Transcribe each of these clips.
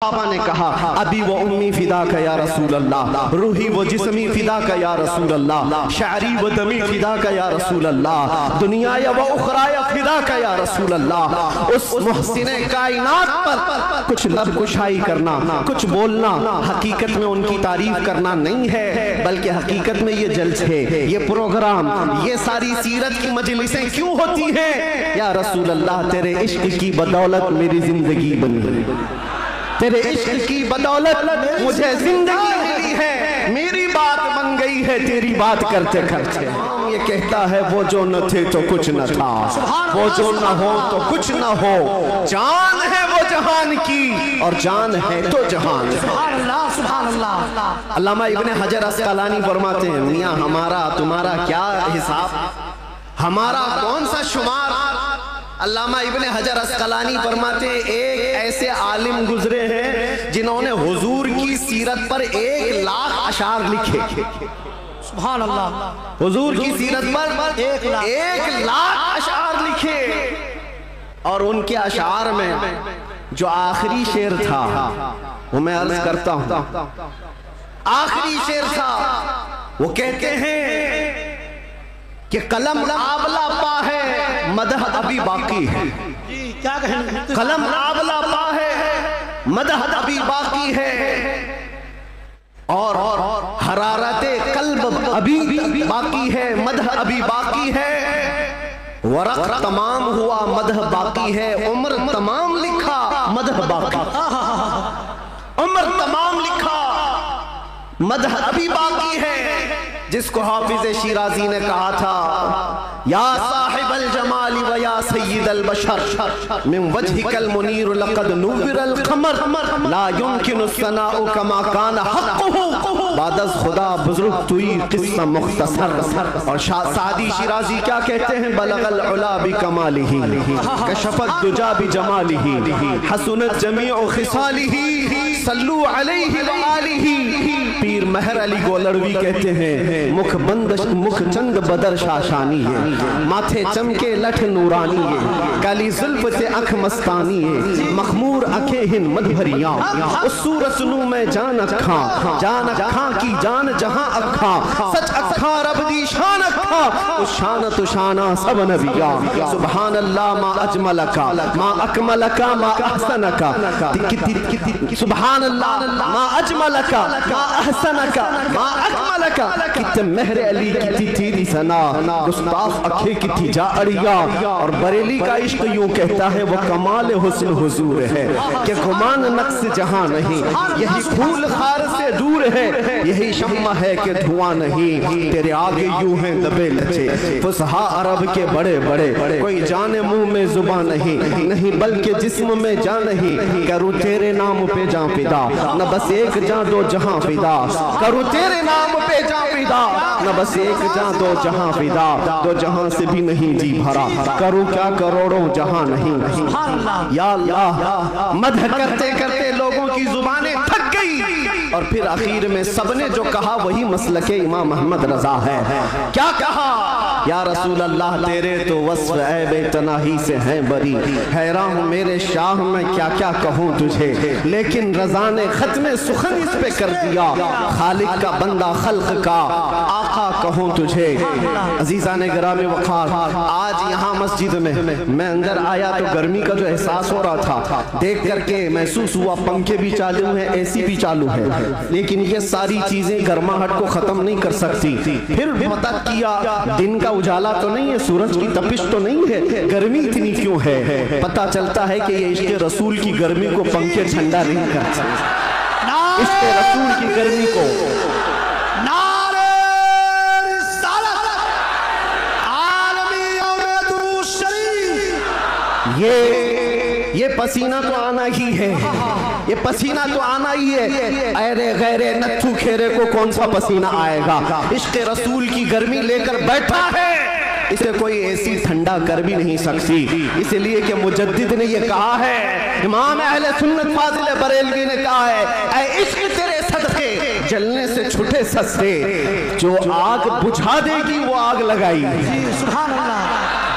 صحابہ نے کہا ابی و امی فدا کا یا رسول اللہ، روحی و جسمی فدا کا یا رسول اللہ، شعری و دمی فدا کا یا رسول اللہ، دنیا و اخرى فدا کا یا رسول اللہ۔ اس محسن کائنات پر کچھ لب کشائی کرنا، کچھ بولنا حقیقت میں ان کی تعریف کرنا نہیں ہے، بلکہ حقیقت میں یہ جلسے، یہ پروگرام، یہ ساری سیرت کی مجلسیں کیوں ہوتی ہیں؟ یا رسول اللہ تیرے عشق کی بدولت میری زندگی بنی، تیرے عشق کی بدولت مجھے زندگی ملی ہے، میری بات بن گئی ہے تیری بات کرتے کرتے۔ یہ کہتا ہے وہ جو نہ تھے تو کچھ نہ تھا، وہ جو نہ ہو تو کچھ نہ ہو، جان ہے وہ جہان کی اور جان ہے تو جہان۔ سبحان اللہ سبحان اللہ۔ علامہ ابن حجر اسقلانی فرماتے ہیں میاں ہمارا تمہارا کیا حساب، ہمارا کون سا شمار؟ علامہ ابن حجر اسقلانی فرماتے ہیں ایک ایسے عالم گزرے ہیں جنہوں نے حضور کی سیرت پر 1,00,000 اشعار لکھے۔ سبحان اللہ۔ حضور کی سیرت پر 1,00,000 اشعار لکھے، اور ان کے اشعار میں جو آخری شعر تھا وہ میں عرض کرتا ہوں، آخری شعر تھا، وہ کہتے ہیں کہ قلم آبلا پا ہے مدح ابھی باقی ہے، کیا کہیں؟ قلم آبلا پا ہے مدح ابھی باقی ہے، اور حرارت قلب ابھی باقی ہے، مدح ابھی باقی ہے، ورق تمام ہوا مدح باقی ہے، عمر تمام لکھا مدح باقی، عمر تمام لکھا مدح ابھی باقی ہے۔ جس کو حافظ شیرازی نے کہا تھا یا صاحب الجمال و یا سید البشر من وجهك المنیر لقد نور القمر لا يمكن الثناء كما كان حقه بعد از خدا بزرگ توی قصہ مختصر۔ اور سعدی شیرازی کیا کہتے ہیں بلغ العلا بکمالہ کشف الدجا بجمالہ حسنت جمیع خصالہ صلو علیہ وآلہ۔ پیر مہر علی گولڑوی کہتے ہیں مکھ چند بدر شاشانی ہے، ماتھے چمکے لٹھ نورانی ہے، کالی زلف سے اکھ مستانی ہے، مخمور اکھیں ہن مد بھریاں، اس صورت نو میں جان اکھاں، جان اکھاں کی جان جہاں اکھاں، سچ اکھاں رب دی شان اکھاں، اس شان تو شانہ سب نبیاں۔ سبحان اللہ ما اجملکا ما اکملکا ما احسنکا، سبحان اللہ ما اجملکا ما احسنکا ما اکملکا، کتنے مہر علی کی تیری ثنا، گستاخ اکھے کی تھی جا اڑیا۔ اور بریلی کا عشق یوں کہتا ہے وہ کمال حسن حضور ہے کہ گمان نقص جہاں نہیں، یہی پھول خار سے دور ہے، یہی شمع ہے کہ دھواں نہیں، تیرے آگے یوں ہیں دبے لچے فصحا عرب کے بڑے بڑے، کوئی جان منہ میں زباں نہیں بلکہ جسم میں جان نہیں، کروں تیرے نام پہ جان فدا، نہ بس ایک جان دو جہاں فدا، کروں تیرے نام پہ جان فدا، نہ بس ایک جہاں دو جہاں فدا، دو جہاں سے بھی نہیں جی بھرا، کروں کیا کروڑوں جہاں نہیں۔ یا اللہ مدح کرتے کرتے لوگوں کی زبانیں تھک گئی، اور پھر آخر میں سب نے جو کہا وہی مسلک امام احمد رضا ہے۔ کیا کہا؟ یا رسول اللہ تیرے تو وصف عیب تناہی سے ہیں بری، حیران ہوں میرے شاہ میں کیا کیا کہوں تجھے، لیکن رضا نے ختم سخن اس پہ کر دیا، خالق کا بندہ خلق کا آقا کہوں تجھے۔ عزیزان گرامی وقار، آج یہاں مسجد میں اندر آیا تو گرمی کا جو احساس ہو رہا تھا دیکھ کر کے محسوس ہوا پنکھے بھی چالو ہیں، اے سی بھی چالو ہے، لیکن یہ ساری چیزیں گرماہٹ کو ختم نہیں کر سکتی۔ پھر پتہ کیا دن کا اجالا تو نہیں ہے، سورج کی تپش تو نہیں ہے، گرمی اتنی کیوں ہے؟ پتہ چلتا ہے کہ یہ عشق رسول کی گرمی کو پنکھے ٹھنڈا نہیں کر سکتے، عشق رسول کی گرمی کو۔ یہ پسینہ تو آنا ہی ہے، یہ پسینہ تو آنا ہی ہے، ایرے غیرے نتھو کھیرے کو کون سا پسینہ آئے گا؟ عشق رسول کی گرمی لے کر بیٹھا ہے، اسے کوئی ایسی ٹھنڈا کر بھی نہیں سکتی، اس لیے کہ مجدد نے یہ کہا ہے، امام اہل سنت فاضل بریلوی نے کہا ہے اے عشق تیرے صدقے جلنے سے چھٹے سستے، جو آگ بجھا دے گی وہ آگ لگائی۔ سبحان اللہ۔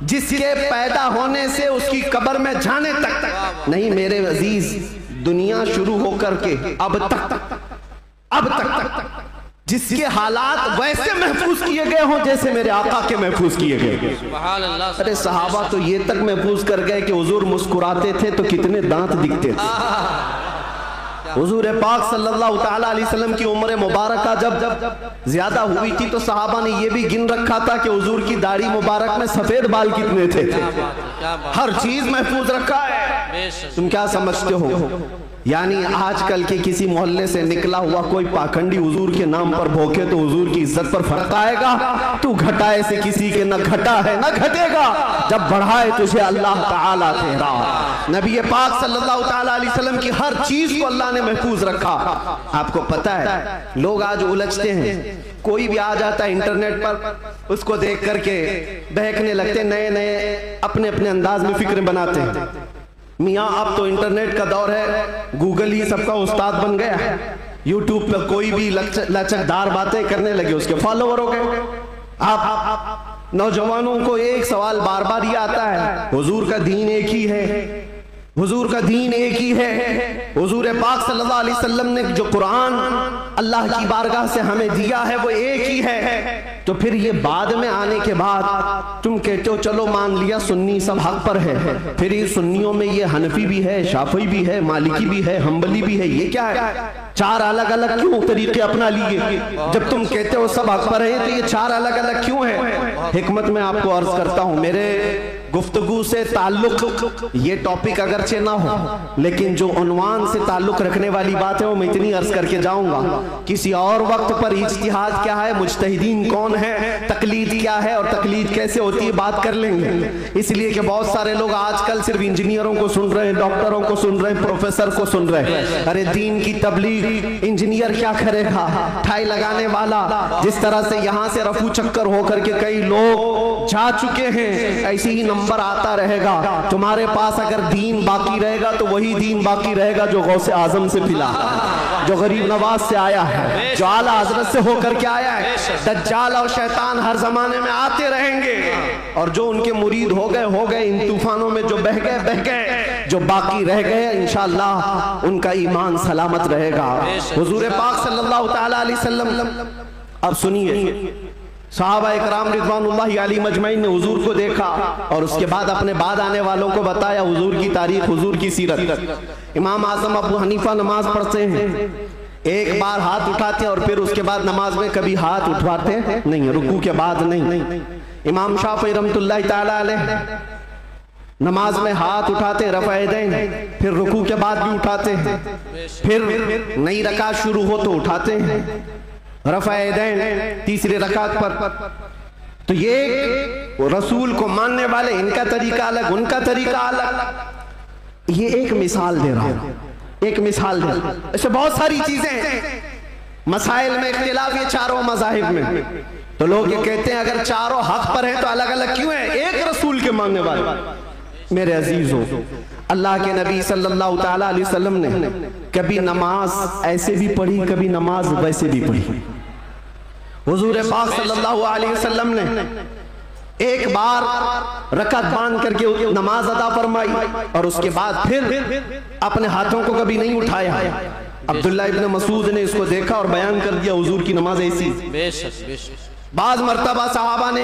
جس کے پیدا ہونے سے اس کی قبر میں جانے تک نہیں میرے عزیز، دنیا شروع ہو کر کے اب تک جس کے حالات ویسے محفوظ کیے گئے ہوں جیسے میرے آقا کے محفوظ کیے گئے. ارے صحابہ تو یہ تک محفوظ کر گئے کہ حضور مسکراتے تھے تو کتنے دانت دکھتے تھے. حضور پاک صلی اللہ تعالیٰ علیہ وسلم کی عمر مبارکہ جب زیادہ ہوئی تھی تو صحابہ نے یہ بھی گن رکھا تھا کہ حضور کی داڑھی مبارک میں سفید بال کتنے تھے. ہر چیز محفوظ رکھا ہے. تم کیا سمجھتے ہو یعنی آج کل کے کسی محلے سے نکلا ہوا کوئی پاکھنڈی حضور کے نام پر بھوکے تو حضور کی عزت پر فرق آئے گا؟ تو گھٹائے سے کسی کے نہ گھٹا ہے نہ گھٹے گا جب بڑھائے تجھے اللہ تعالیٰ تیرا. نبی پاک صلی اللہ تعالیٰ علیہ وسلم کی ہر چیز کو اللہ نے محفوظ رکھا. آپ کو پتہ ہے لوگ آج الجھتے ہیں، کوئی بھی آ جاتا ہے انٹرنیٹ پر اس کو دیکھ کر کے بہکنے لگتے، نئے نئے اپنے انداز میں فکر بناتے ہیں. میاں اب تو انٹرنیٹ کا دور ہے، گوگل ہی سب کا استاد بن گیا ہے. یوٹیوب پہ کوئی بھی لچکدار باتیں کرنے لگے اس کے فالوور ہو گئے. آپ نوجوانوں کو ایک سوال بار بار یہ آتا ہے، حضور کا دین ایک ہی ہے، حضور کا دین ایک ہی ہے. حضور پاک صلی اللہ علیہ وسلم نے جو قرآن اللہ کی بارگاہ سے ہمیں دیا ہے وہ ایک ہی ہے. تو پھر یہ بعد میں آنے کے بعد تم کہتے ہو چلو مان لیا سنی سب حق پر ہے، پھر یہ سنیوں میں یہ حنفی بھی ہے، شافعی بھی ہے، مالکی بھی ہے، حنبلی بھی ہے. یہ کیا ہے؟ چار الگ الگ کیوں طریقے اپنا لیے؟ جب تم کہتے ہو سب حق پر ہیں تو یہ چار الگ الگ کیوں ہے؟ حکمت میں آپ کو عرض کرتا ہوں، میرے گفتگو سے تعلق یہ ٹاپک اگرچہ نہ ہو لیکن جو عنوان سے تعلق رکھنے والی بات ہے وہ میں اتنی عرض کر کے جاؤں گا. کسی اور وقت پر اجتہاد کیا ہے، مجتہدین کون ہے، تقلید کیا ہے اور تقلید کیسے ہوتی ہے بات کر لیں گے. اس لیے کہ بہت سارے لوگ آج کل صرف انجینئروں کو سن رہے ہیں، ڈاکٹروں کو سن رہے ہیں، پروفیسر کو سن رہے ہیں. ارے دین کی تبلیغ انجینئر کیا کرے گا، ٹھائی لگانے والا. جس طرح سے یہاں سے رفو چکر ہو کر کے کئی لوگ جا چکے ہیں ایسی ہی نمبر آتا رہے گا. تمہارے پاس اگر دین باقی رہے گا تو وہی دین باقی رہے گا جو غوث اعظم سے پلا، جو غریب نواز سے آیا ہے، جو اعلیٰ حضرت سے ہو کر کے آیا ہے. دجال اور شیطان ہر زمانے میں آتے رہیں گے اور جو ان کے مرید ہو گئے ان طوفانوں میں جو بہ گئے، جو باقی رہ گئے انشاءاللہ ان کا ایمان سلامت رہے گا. حضور پاک صلی اللہ تعالیٰ علیہ وسلم، اب سنیے، صحابہ اکرام رضوان اللہ علیہ مجمعین نے حضور کو دیکھا اور اس کے بعد اپنے بعد آنے والوں کو بتایا حضور کی تاریخ، حضور کی سیرت. امام اعظم ابو حنیفہ نماز پڑھتے ہیں، ایک بار ہاتھ اٹھاتے ہیں اور پھر اس کے بعد نماز میں کبھی ہاتھ اٹھاتے نہیں، رکوع کے بعد نہیں. امام شافعی رحمۃ اللہ تعالیٰ علیہ نماز میں ہاتھ اٹھاتے ہیں رفع یدین، پھر رکوع کے بعد بھی اٹھاتے ہیں، پھر نئی رکعت شروع ہو تو اٹھاتے ہیں رفع یدین تیسری رکعت پر. تو یہ رسول کو ماننے والے ان کا طریقہ الگ، ان کا طریقہ الگ. یہ ایک مثال دے رہا ہوں، ایک مثال دے رہا ہوں. ایسے بہت ساری چیزیں ہیں، مسائل میں اختلاف یہ چاروں مذاہب میں. تو لوگ یہ کہتے ہیں اگر چاروں حق پر ہیں تو الگ الگ کیوں ہیں؟ ایک رسول کے ماننے والے. میرے عزیزو، اللہ کے نبی صلی اللہ تعالیٰ علیہ وسلم نے کبھی نماز ایسے بھی پڑھی، کبھی نماز ویسے بھی پڑھی. حضور پاک صلی اللہ علیہ وسلم نے ایک بار رکعت باندھ کر کے نماز ادا فرمائی اور اس کے بعد پھر اپنے ہاتھوں کو کبھی نہیں اٹھایا. عبداللہ ابن مسعود نے اس کو دیکھا اور بیان کر دیا حضور کی نماز ایسی. بعض مرتبہ صحابہ نے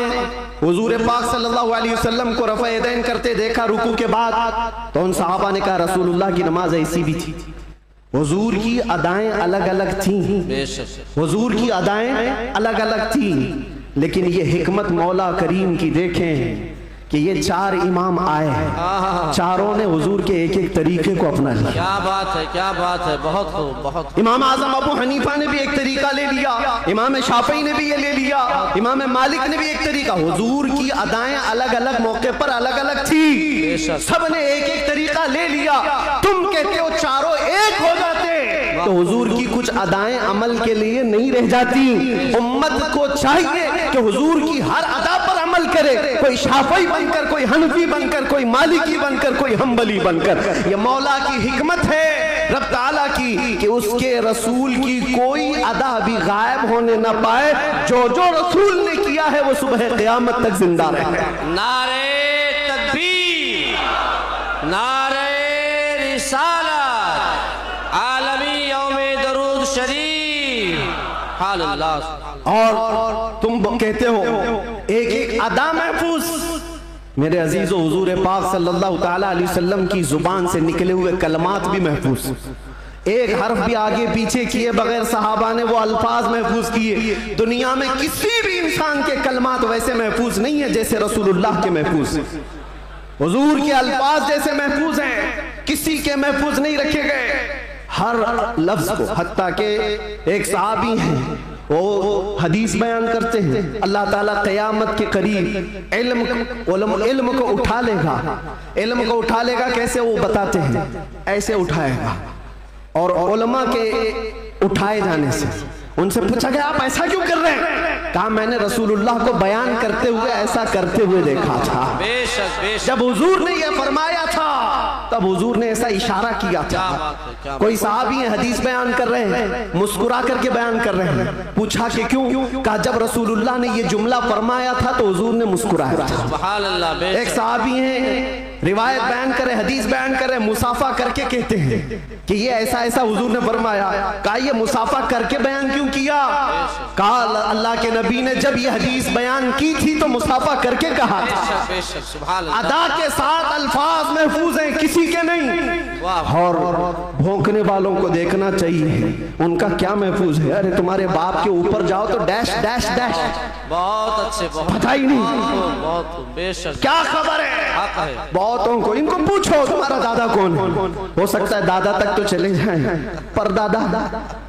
حضور پاک صلی اللہ علیہ وسلم کو رفع یدین کرتے دیکھا رکوع کے بعد، تو ان صحابہ نے کہا رسول اللہ کی نماز ایسی بھی تھی. حضور کی ادائیں الگ الگ تھیں، حضور کی ادائیں الگ الگ تھیں، لیکن یہ حکمت مولا کریم کی دیکھیں کہ یہ چار امام آئے ہیں، چاروں نے حضور کے ایک ایک طریقے کو اپنا لیا. کیا بات ہے، کیا بات ہے، بہت خوب، بہت. امام اعظم ابو حنیفہ نے بھی ایک طریقہ لے لیا، امام شافعی نے بھی یہ لے لیا، امام مالک نے بھی ایک طریقہ. حضور کی ادائیں الگ الگ موقع پر الگ الگ تھی، سب نے ایک ایک طریقہ لے لیا. تم کہتے ہو چاروں ایک ہو جاتے تو حضور کی کچھ ادائیں عمل کے لیے نہیں رہ جاتی. امت کو چاہیے کہ حضور کی ہر ادا پر عمل کرے، کوئی شافعی بن کر، کوئی حنفی بن کر، کوئی مالکی بن کر، کوئی حنبلی بن کر. یہ مولا کی حکمت ہے رب تعالیٰ کی کہ اس کے رسول کی کوئی ادا بھی غائب ہونے نہ پائے. جو جو رسول نے کیا ہے وہ صبح قیامت تک زندہ رہے. نعرے سبحان اللہ۔ اور تم کہتے ہو ایک ایک ادا محفوظ، میرے عزیز و حضور پاک صلی اللہ تعالیٰ علیہ وسلم کی زبان سے نکلے ہوئے کلمات بھی محفوظ، ایک حرف بھی آگے پیچھے کیے بغیر صحابہ نے وہ الفاظ محفوظ کیے۔ دنیا میں کسی بھی انسان کے کلمات ویسے محفوظ نہیں ہیں جیسے رسول اللہ کے محفوظ ہیں، حضور کے الفاظ جیسے محفوظ ہیں کسی کے محفوظ نہیں رکھے گئے، ہر لفظ کو۔ حتیٰ کہ ایک صحابی ہیں وہ حدیث بیان کرتے ہیں، اللہ تعالیٰ قیامت کے قریب علم کو اٹھا لے گا، علم کو اٹھا لے گا کیسے وہ بتاتے ہیں، ایسے اٹھائے گا، اور علماء کے اٹھائے جانے سے ان سے پوچھا گیا آپ ایسا کیوں کر رہے ہیں؟ کہا میں نے رسول اللہ کو بیان کرتے ہوئے ایسا کرتے ہوئے دیکھا تھا۔ بے شک بے شک، جب حضور نے یہ فرمایا تھا تب حضور نے ایسا اشارہ کیا تھا۔ کوئی صحابی ہیں حدیث بیان کر رہے ہیں، مسکرا کر کے بیان کر رہے ہیں، پوچھا کہ کیوں؟ کہا جب رسول اللہ نے یہ جملہ فرمایا تھا تو حضور نے مسکرایا تھا۔ سبحان اللہ۔ بے ایک صحابی ہیں روایت بیان کرے، حدیث بیان کرے، مسافہ کر کے کہتے ہیں کہ یہ ایسا ایسا حضور نے فرمایا۔ کہا یہ مسافہ کر کے بیان کیوں کیا؟ کہا اللہ کے نبی نے جب یہ حدیث بیان کی تھی تو مسافہ کر کے کہا تھا۔ بے شک سبحان اللہ۔ ادا کے ساتھ الفاظ محفوظ ہیں کسی کے نہیں، اور بھونکنے والوں کو دیکھنا چاہیے ان کا کیا محفوظ ہے۔ ارے تمہارے باپ کے اوپر جاؤ تو ڈیش ڈیش ڈیش، بہت اچھے، پتہ ہی نہیں بہت بے شک، کیا خبر ہے۔ حق ہے۔ بہتوں کو ان کو پوچھو تمہارا دادا کون ہے، ہو سکتا ہے دادا تک تو چلے جائیں پر دادا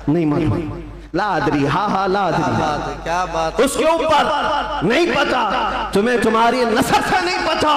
نہیں معلوم، لا ادری، ہاں لا ادری، کیا بات، اس کے اوپر نہیں پتا، تمہیں تمہاری نسب سے نہیں پتا،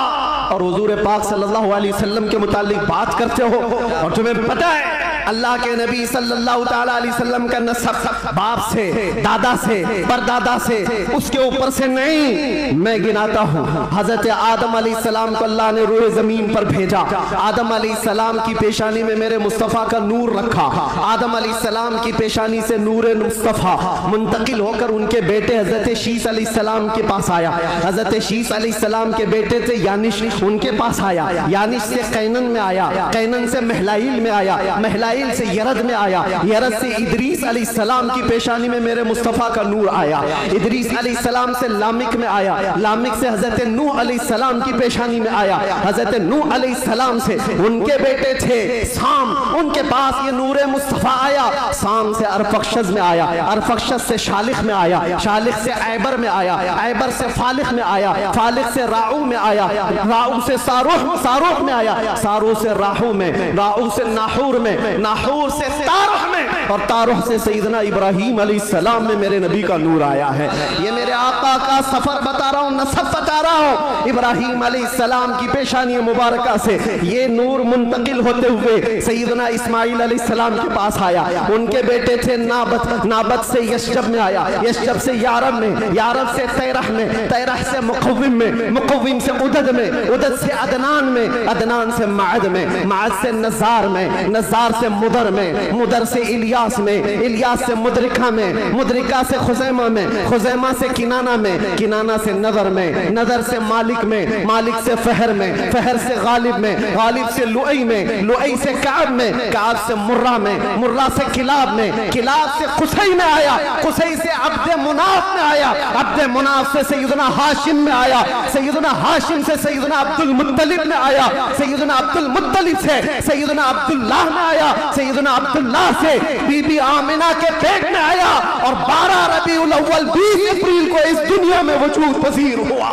اور حضور پاک صلی اللہ علیہ وسلم کے متعلق بات کرتے ہو اور تمہیں پتا ہے اللہ کے نبی صلی اللہ تعالیٰ علیہ وسلم کا نسب باپ سے، دادا سے، پردادا سے، اس کے اوپر سے نہیں۔ میں گناتا ہوں حضرت آدم علیہ السلام کو اللہ نے روئے زمین پر بھیجا، آدم علیہ السلام کی پیشانی میں میرے مصطفیٰ کا نور رکھا، آدم علیہ السلام کی پیشانی سے نور مصطفیٰ منتقل ہو کر ان کے بیٹے حضرت شیس علیہ السلام کے پاس آیا، حضرت شیس علیہ السلام کے بیٹے تھے یانش، ان کے پاس آیا، یانش سے قینن میں آیا، قینن سے مہلائیل میں آیا، مہلائیل سے یرد میں آیا، یرد سے ادریس علیہ السلام کی پیشانی میں میرے مصطفیٰ کا نور آیا، ادریس علیہ السلام سے لامک میں آیا، لامک سے حضرت نوح علیہ السلام کی پیشانی میں آیا، حضرت نوح علیہ السلام سے ان کے بیٹے تھے سام، ان کے پاس یہ نور مصطفیٰ آیا، سام سے ارفخشد میں آیا، ارفخشد سے شالخ میں آیا، شالخ سے عیبر میں آیا، عیبر سے فالخ میں آیا، فالخ سے راعو میں آیا، راعو سے ساروح میں آیا، سارو سے راہو میں، راہو سے ناحور میں، ناحور سے تارح میں، اور تارح سے سیدنا ابراہیم علیہ السلام میں میرے نبی کا نور آیا ہے۔ یہ میرے آقا کا سفر بتا رہا ہوں، نسب بتا رہا ہوں۔ ابراہیم علیہ السلام کی پیشانی مبارکہ سے یہ نور منتقل ہوتے ہوئے سیدنا اسماعیل علیہ السلام کے پاس آیا، ان کے بیٹے تھے نابت، نابت سے یشجب میں آیا، یشجب سے یارب میں، یارب سے تیرح میں، تیرح سے مقوم میں، مقوم سے عدد میں، عدد سے عدنان میں، عدنان سے معد میں، معد سے نزار میں، نزار سے مدر میں، مدر سے الیاس میں، الیاس سے مدرکہ میں، مدرکہ سے خزیمہ میں، خزیمہ سے کنانہ میں، کنانہ سے نظر میں، نظر سے مالک میں، مالک سے فہر میں، فہر سے غالب میں، غالب سے لؤی میں، لؤی سے کعب میں، کعب سے مرہ میں، مرہ سے کلاب میں، کلاب سے قصی میں آیا، قصی سے عبد مناف میں آیا، عبد مناف سے سیدنا ہاشم میں آیا، سیدنا ہاشم سے سیدنا عبد المطلب میں آیا، سیدنا عبد المطلب سے سیدنا عبداللہ میں آیا، سیدنا عبداللہ سے بی بی آمنہ کے پیٹ میں آیا، اور 12 ربیع الاول 20 اپریل کو اس دنیا میں وجود پذیر ہوا۔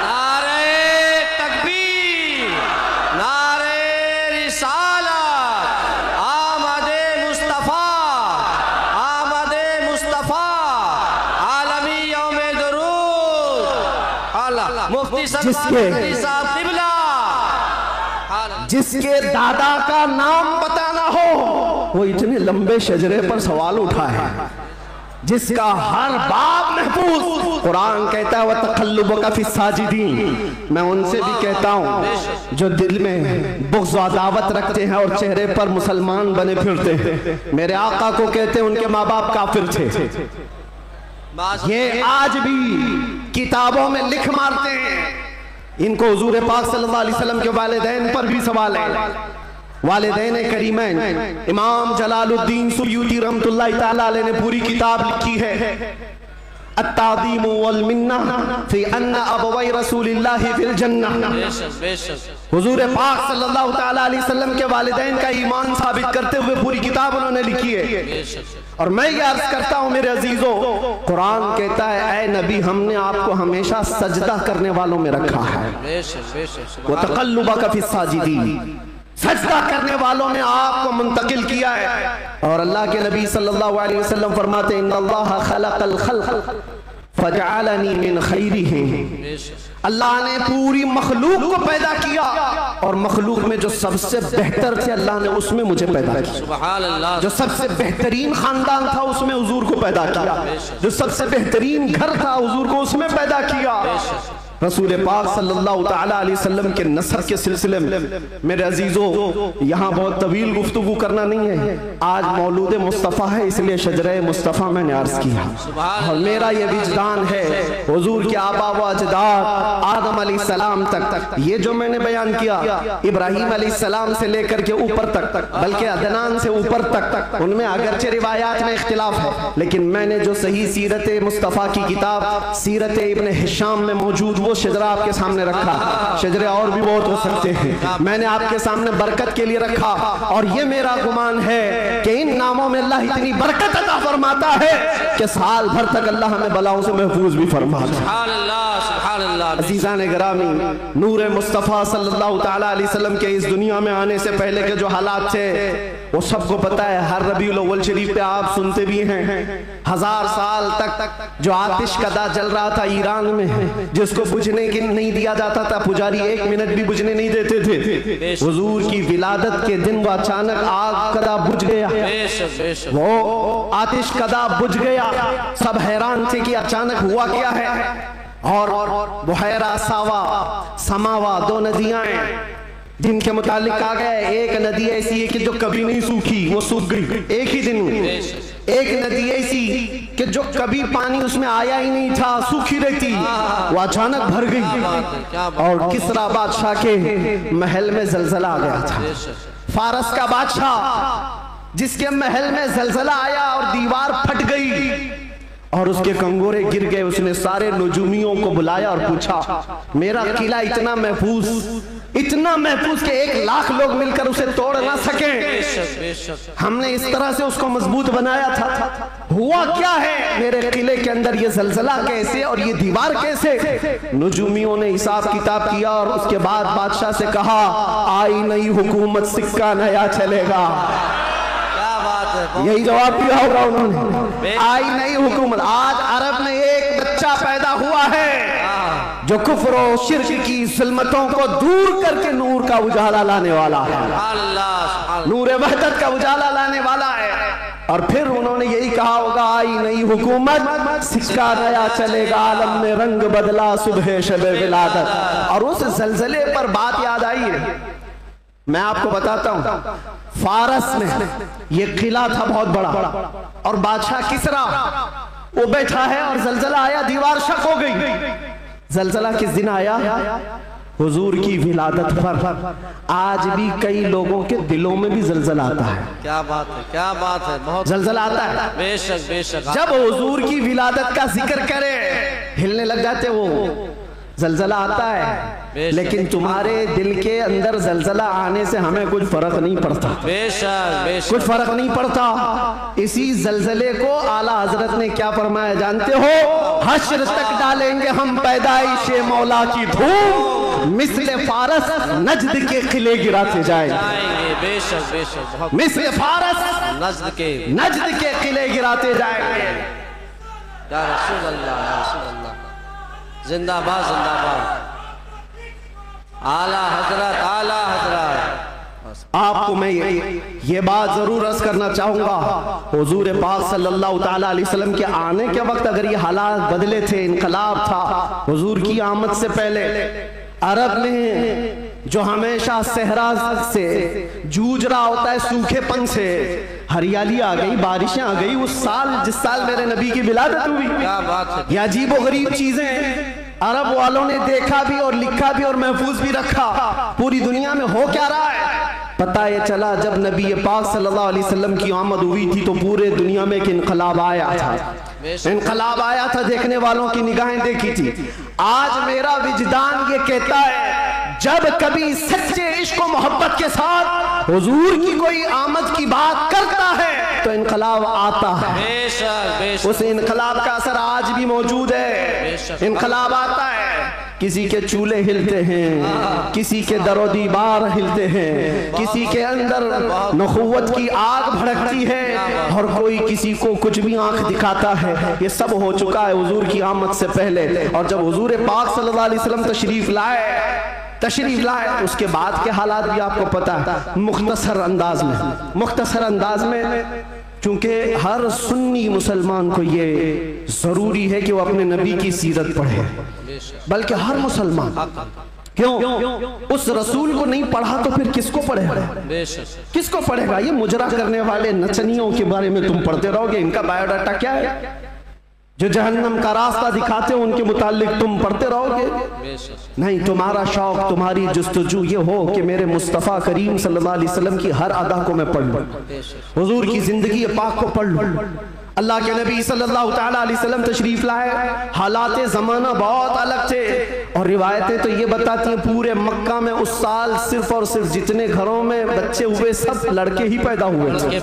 نعرہ تکبیر، نعرہ رسالت، آمد مصطفیٰ، آمد مصطفیٰ، عالمی یوم درود، مفتی صاحب قبلہ، جس کے دادا کا نام بتانا ہو وہ اتنے لمبے شجرے پر سوال اٹھا ہے، جس کا ہر باب محفوظ، قرآن کہتا ہے وَتَقَلُّبَكَ فِي السَّاجِدِينَ، میں ان سے بھی کہتا ہوں جو دل میں بغض و عداوت رکھتے ہیں اور چہرے پر مسلمان بنے پھرتے ہیں، میرے آقا کو کہتے ہیں ان کے ماں باپ کافر تھے، یہ آج بھی کتابوں میں لکھ مارتے ہیں، ان کو حضور پاک صلی اللہ علیہ وسلم کے والدین پر بھی سوال ہے، والدین کریمین امام جلال الدین سیوطی رحمت اللہ تعالیٰ علیہ نے پوری کتاب لکھی ہے التعظیم والمنہ فی ان ابوی رسول اللہ فی الجنہ. حضور پاک صلی اللہ تعالیٰ علیہ وسلم کے والدین کا ایمان ثابت کرتے ہوئے پوری کتاب انہوں نے لکھی ہے. اور میں یہ عرض کرتا ہوں میرے عزیزو، قرآن کہتا ہے اے نبی ہم نے آپ کو ہمیشہ سجدہ کرنے والوں میں رکھا ہے. وَتَقَلُّبَكَ فِي السَّاجِدِينَ، سجدہ کرنے والوں نے آپ کو منتقل کیا ہے. اور اللہ کے نبی صلی اللہ علیہ وسلم فرماتے ہیں ان اللہ خلق الخلق فجعلنی من خیرہم، اللہ نے پوری مخلوق کو پیدا کیا اور مخلوق میں جو سب سے بہتر تھے اللہ نے اس میں مجھے پیدا کیا. سبحان اللہ. جو سب سے بہترین خاندان تھا اس میں حضور کو پیدا کیا. جو سب سے بہترین گھر تھا حضور کو اس میں پیدا کیا. رسول پاک صلی اللہ تعالیٰ علیہ وسلم کے نسب کے سلسلے میں میرے عزیزو یہاں بہت طویل گفتگو کرنا نہیں ہے. آج مولود مصطفیٰ ہے اس لیے شجرہ مصطفیٰ میں نے عرض کیا. اور میرا یہ وجدان ہے حضور کے آبا و اجداد آدم علیہ السلام تک یہ جو میں نے بیان کیا ابراہیم علیہ السلام سے لے کر کے اوپر تک بلکہ عدنان سے اوپر تک ان میں اگرچہ روایات میں اختلاف ہے لیکن میں نے جو صحیح سیرت مصطفیٰ کی کتاب سیرت ابن ہشام میں موجود وہ شجرہ آپ کے سامنے رکھا. شجرے اور بھی بہت ہو سکتے ہیں، میں نے آپ کے سامنے برکت کے لیے رکھا. اور یہ میرا گمان ہے کہ ان ناموں میں اللہ اتنی برکت عطا فرماتا ہے کہ سال بھر تک اللہ ہمیں بلاؤں سے محفوظ بھی فرماتا ہے. سبحان اللہ سبحان اللہ. عزیزان گرامی، نور مصطفیٰ صلی اللہ تعالیٰ علیہ وسلم کے اس دنیا میں آنے سے پہلے کے جو حالات تھے وہ سب کو پتہ ہے. ہر ربیع الاول شریف پہ آپ سنتے بھی ہیں 1000 سال تک جو آتش کدا جل رہا تھا ایران میں جس کو بجھنے کی نہیں دیا جاتا تھا، پجاری 1 منٹ بھی بجھنے نہیں دیتے تھے. حضور کی ولادت کے دن وہ اچانک آگ کدا بجھ گیا، وہ آتش کدا بجھ گیا. سب حیران تھے کہ اچانک ہوا کیا ہے. اور بحیرہ ساوا سماوا 2 ندیاں ہیں جن کے متعلق کہا گیا ہے ایک ندی ایسی ہے کہ جو کبھی نہیں سوکھی وہ سوکھ گئی ایک ہی دن میں. ایک ندی ایسی کہ جو کبھی پانی اس میں آیا ہی نہیں تھا سوکھی رہتی وہ اچانک بھر گئی. اور کسریٰ بادشاہ کے محل میں زلزلہ آ گیا تھا. فارس کا بادشاہ جس کے محل میں زلزلہ آیا اور دیوار پھٹ گئی اور اس کے کنگورے گر گئے. اس نے سارے نجومیوں کو بلایا اور پوچھا میرا قلعہ اتنا محفوظ کہ 1,00,000 لوگ مل کر اسے توڑ نہ سکیں. ہم نے اس طرح سے اس کو مضبوط بنایا تھا. ہوا کیا ہے میرے قلعے کے اندر؟ یہ زلزلہ کیسے اور یہ دیوار کیسے؟ نجومیوں نے حساب کتاب کیا اور اس کے بعد بادشاہ سے کہا آئی نئی حکومت سکہ نیا چلے گا. یہی جواب دیا ہوگا انہوں نے. آئی نئی حکومت. آج عرب میں ایک بچہ پیدا ہوا ہے جو کفر و شرک کی ظلمتوں کو دور کر کے نور کا اجالا لانے والا ہے، نور وحدت کا اجالا لانے والا ہے. اور پھر انہوں نے یہی کہا ہوگا آئی نئی حکومت سکہ نیا چلے گا، عالم میں رنگ بدلا صبح شب ولادت. اور اس زلزلے پر بات یاد آئی ہے. میں آپ کو بتاتا ہوں فارس میں یہ قلعہ تھا بہت بڑا اور بادشاہ کسریٰ وہ بیٹھا ہے اور زلزلہ آیا، دیوار شق ہو گئی. زلزلہ کس دن آیا؟ حضور کی ولادت پر. آج بھی کئی لوگوں کے دلوں میں بھی زلزلہ آتا ہے. کیا بات ہے کیا بات ہے. بہت زلزلہ آتا ہے بے شک بے شک. جب حضور کی ولادت کا ذکر کرے ہلنے لگ جاتے. وہ زلزلہ آتا ہے لیکن تمہارے دل کے اندر زلزلہ آنے سے ہمیں کچھ فرق نہیں پڑتا. بے شک بے شک کچھ فرق نہیں پڑتا. اسی زلزلے کو اعلیٰ حضرت نے کیا فرمایا جانتے ہو؟ حشر تک ڈالیں گے ہم پیدائش مولا کی دھوم، مثل فارس نجد کے قلعے گراتے جائیں گے. بے شک بے شک. مثل فارس نجد کے قلعے گراتے جائیں گے. یا رسول اللہ یا رسول اللہ. زندہ باد زندہ باد. اعلیٰ حضرت اعلیٰ حضرت. آپ کو میں یہ بات ضرور عرض کرنا چاہوں گا حضور پاک صلی اللہ تعالیٰ علیہ وسلم کے آنے کے وقت اگر یہ حالات بدلے تھے، انقلاب تھا حضور کی آمد سے پہلے، عرب میں جو ہمیشہ صحرا سے جوجھ رہا ہوتا ہے سوکھے پن سے، ہریالی آ گئی، بارشیں آ گئی. اس سال جس سال میرے نبی کی ولادت ہوئی، کیا بات ہے. یہ عجیب و غریب چیزیں عرب والوں نے دیکھا بھی اور لکھا بھی اور محفوظ بھی رکھا. پوری دنیا میں ہو کیا رہا ہے؟ پتہ یہ چلا جب نبی پاک صلی اللہ علیہ وسلم کی آمد ہوئی تھی تو پورے دنیا میں ایک انقلاب آیا تھا، انقلاب آیا تھا، دیکھنے والوں کی نگاہیں دیکھی تھی۔ آج میرا وجدان یہ کہتا ہے جب کبھی سچے عشق و محبت کے ساتھ حضور کی کوئی آمد کی بات کرتا ہے تو انقلاب آتا ہے۔ اس انقلاب کا اثر آج بھی موجود ہے، انقلاب آتا ہے، کسی کے چولہے ہلتے ہیں، کسی کے در و دیوار ہلتے ہیں، کسی کے اندر نخوت کی آگ بھڑکتی ہے اور کوئی کسی کو کچھ بھی آنکھ دکھاتا ہے۔ یہ سب ہو چکا ہے حضور کی آمد سے پہلے، اور جب حضور پاک صلی اللہ علیہ وسلم تشریف لائے اس کے بعد کے حالات بھی آپ کو پتہ ہے۔ مختصر انداز میں چونکہ ہر سنی مسلمان کو یہ ضروری ہے کہ وہ اپنے نبی کی سیرت پڑھے، بلکہ ہر مسلمان، کیوں؟ اس رسول کو نہیں پڑھا تو پھر کس کو پڑھے گا؟ کس کو پڑھے گا؟ یہ مجرا کرنے والے نچنیوں کے بارے میں تم پڑھتے رہو گے، ان کا بایو ڈاٹا کیا ہے؟ جو جہنم کا راستہ دکھاتے ہو ان کے متعلق تم پڑھتے رہو گے؟ نہیں، تمہارا شوق، تمہاری جستجو یہ ہو کہ میرے مصطفیٰ کریم صلی اللہ علیہ وسلم کی ہر ادا کو میں پڑھ لوں، حضور کی زندگی پاک کو پڑھ لوں۔ اللہ کے نبی صلی اللہ تعالیٰ علیہ وسلم تشریف لائے، حالات زمانہ بہت الگ تھے، اور روایتیں تو یہ بتاتی ہیں پورے مکہ میں اس سال صرف اور صرف جتنے گھروں میں بچے ہوئے سب لڑکے ہی پیدا ہوئے،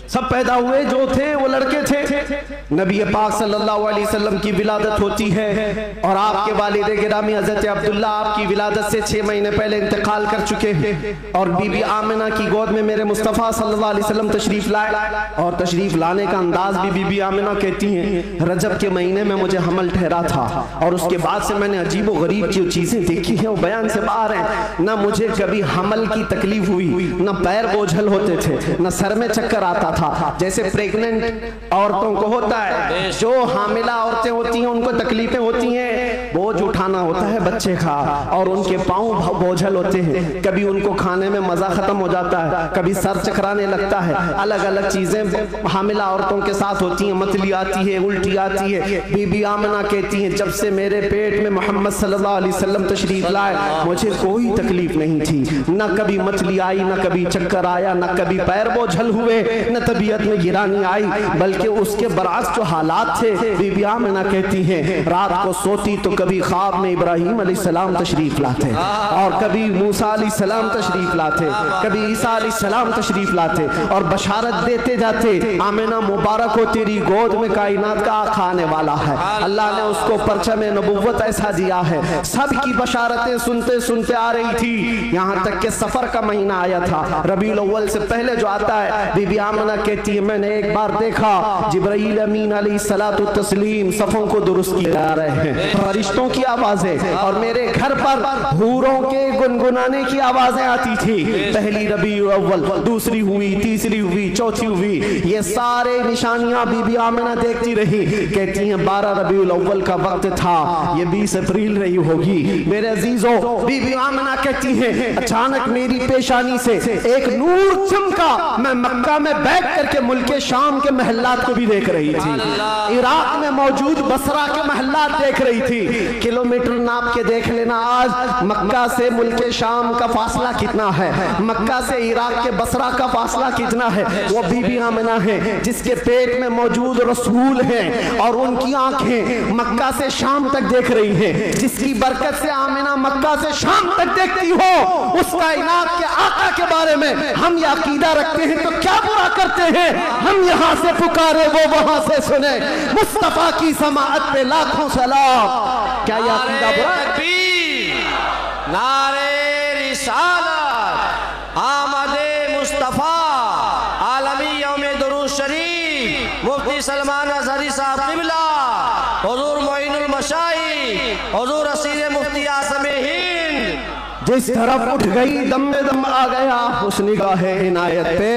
سب پیدا ہوئے جو تھے وہ لڑکے تھے۔ نبی پاک صلی اللہ علیہ وسلم کی ولادت ہوتی ہے، اور آپ کے والد گرامی حضرت عبداللہ آپ کی ولادت سے 6 مہینے پہلے انتقال کر چکے ہیں، اور بی بی آمنہ کی گود میں میرے مصطفیٰ صلی اللہ علیہ وسلم تشریف لائے، اور تشریف لانے کا انداز بھی بی بی آمنہ کہتی ہیں رجب کے مہینے میں مجھے حمل ٹھہرا تھا، اور اس کے بعد سے میں نے عجیب و غریب جو چیزیں دیکھی ہیں وہ بیان سے باہر ہیں۔ نہ مجھے کبھی حمل کی تکلیف ہوئی، نہ پیر بوجھل ہوتے تھے، نہ سر میں چکر آتا تھا، جیسے پریگننٹ عورتوں کو ہوتا ہے، جو حاملہ عورتیں ہوتی ہیں ان کو تکلیفیں ہوتی ہیں، بوجھ اٹھانا ہوتا ہے بچے کا، اور ان کے پاؤں بوجھل ہوتے ہیں، کبھی ان کو کھانے میں مزہ ختم ہو جاتا ہے، کبھی سر چکرانے لگتا ہے، الگ الگ چیزیں حاملہ عورتوں کے ساتھ ہوتی ہیں، متلی آتی ہے، الٹی آتی ہے۔ بی بی آمنہ کہتی ہیں جب سے میرے پیٹ میں محمد صلی اللہ علیہ وسلم تشریف لائے مجھے کوئی تکلیف نہیں تھی، نہ کبھی متلی آئی، نہ کبھی چکر آیا، نہ کبھی پیر بوجھل ہوئے، نہ طبیعت میں گرانی آئی، بلکہ اس کے برعکس جو حالات تھے بی بی آمنہ کہتی ہیں رات کو سوتی تو کبھی خواب میں ابراہیم علیہ السلام تشریف لاتے، اور کبھی موسیٰ علیہ السلام تشریف لاتے، کبھی عیسیٰ علیہ السلام تشریف لاتے، اور بشارت دیتے جاتے آمنہ مبارک ہو تیری گود میں کائنات کا آقا آنے والا ہے، اللہ نے اس کو پرچم نبوت ایسا دیا ہے۔ سب کی بشارتیں سنتے سنتے آ رہی تھی، یہاں تک کہ سفر کا مہینہ آیا تھا، ربیع الاول سے پہلے جو آتا ہے۔ بی بی آمنہ کہتی ہے میں نے ایک بار دیکھا جبرائیل امین علیہ الصلوۃ والتسلیم صفوں کو درست کیے جا رہے ہیں، فرشتوں کی آوازیں، اور میرے گھر پر حوروں کے گنگنانے کی آوازیں آتی تھی۔ پہلی ربیع الاول، دوسری ہوئی، تیسری ہوئی، چوتھی ہوئی، یہ سارے نشانیاں بی بی آمنہ دیکھتی رہی۔ کہتی ہیں 12 ربیع الاول کا وقت تھا، یہ 20 اپریل رہی ہوگی۔ میرے عزیزوں، بی بی آمنہ کہتی ہیں اچانک میری پیشانی سے ایک نور چمکا، میں مکہ میں بیٹھ کر کے ملک شام کے محلات کو بھی دیکھ رہی تھی، عراق میں موجود بصرہ کے محلات دیکھ رہی تھی۔ کلومیٹر ناپ کے دیکھ لینا آج مکہ سے ملک شام کا فاصلہ کتنا ہے، مکہ سے عراق کے بصرہ کا فاصلہ کتنا ہے۔ وہ بی بی آمنہ ہے جس کے پیٹ میں موجود رسول ہیں، اور ان کی آنکھیں مکہ سے شام تک دیکھ رہی ہیں، جس کی برکت سے آمنہ مکہ سے شام تک دیکھتی ہو۔ اس کائنات کے آقا کے بارے میں ہم یہ عقیدہ رکھتے ہیں تو کیا برا کرتے ہیں، ہم یہاں سے پکارے وہ وہاں سے سنے، مصطفیٰ کی سماعت پہ لاکھوں سلام۔ کیا یہ عقیدہ برا ہے؟ نعرے رسالت، آمد مصطفیٰ، عالمی یوم درود شریف، مفتی سلمان ازہری صاحب قبلہ، حضور معین المشائخ، حضور اسیر مفتی اعظم ہند، جس طرف اٹھ گئی دم میں دم آ گیا اس نگاہ عنایت پہ،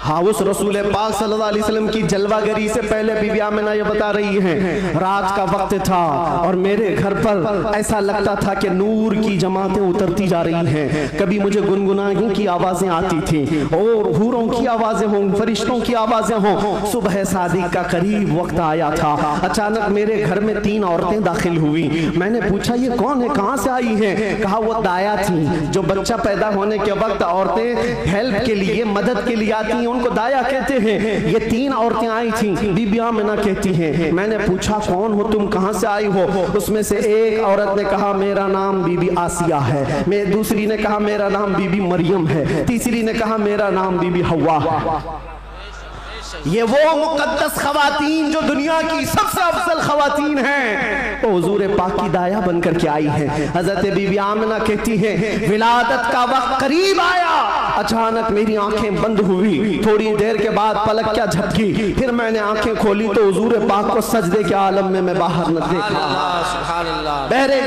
ہاں اس رسول پاک صلی اللہ علیہ وسلم کی جلوہ گری سے پہلے بی بی آمنہ یہ بتا رہی ہیں رات کا وقت تھا اور میرے گھر پر ایسا لگتا تھا کہ نور کی جماعتیں اترتی جا رہی ہیں، کبھی مجھے گنگناہوں کی آوازیں آتی تھیں اور حوروں کی آوازیں ہوں، فرشتوں کی آوازیں ہوں۔ صبح صادق کا قریب وقت آیا تھا، اچانک میرے گھر میں 3 عورتیں داخل ہوئی۔ میں نے پوچھا یہ کون ہے، کہاں سے آئی ہیں؟ کہا وہ دایا تھیں، جو بچہ پیدا ہونے کے وقت عورتیں ہیلپ کے لیے مدد کے لیے آتی ہیں ان کو دایا کہتے ہیں۔ یہ 3 عورتیں آئی تھیں، بی بی آمنہ کہتی ہیں میں نے پوچھا کون ہو تم، کہاں سے آئی ہو؟ اس میں سے ایک عورت نے کہا میرا نام بی بی آسیہ ہے، دوسری نے کہا میرا نام بی بی مریم ہے، تیسری نے کہا میرا نام بی بی حوا ہے۔ یہ وہ مقدس خواتین جو دنیا کی سب سے افضل خواتین ہیں، وہ حضور پاک کی دایا بن کر کے آئی ہیں۔ حضرت بی بی آمنہ کہتی ہیں ولادت کا وقت قریب آیا، اچانک میری آنکھیں بند ہوئی، تھوڑی دیر کے بعد پلک کیا جھپکی، پھر میں نے آنکھیں کھولی تو حضور پاک کو سجدے کے عالم میں باہر نہ دیکھا۔ بہرے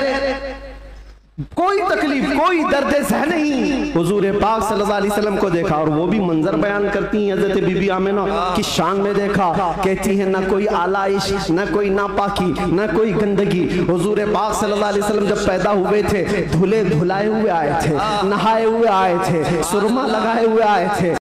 کوئی تکلیف کوئی درد سہ نہیں، حضور پاک صلی اللہ علیہ وسلم کو دیکھا اور وہ بھی منظر بیان کرتی ہیں حضرت بی بی آمنہ کی شان میں دیکھا، کہتی ہیں نہ کوئی آلائش، نہ کوئی ناپاکی، نہ کوئی گندگی۔ حضور پاک صلی اللہ علیہ وسلم جب پیدا ہوئے تھے دھلے دھلائے ہوئے آئے تھے، نہائے ہوئے آئے تھے، سرما لگائے ہوئے آئے تھے۔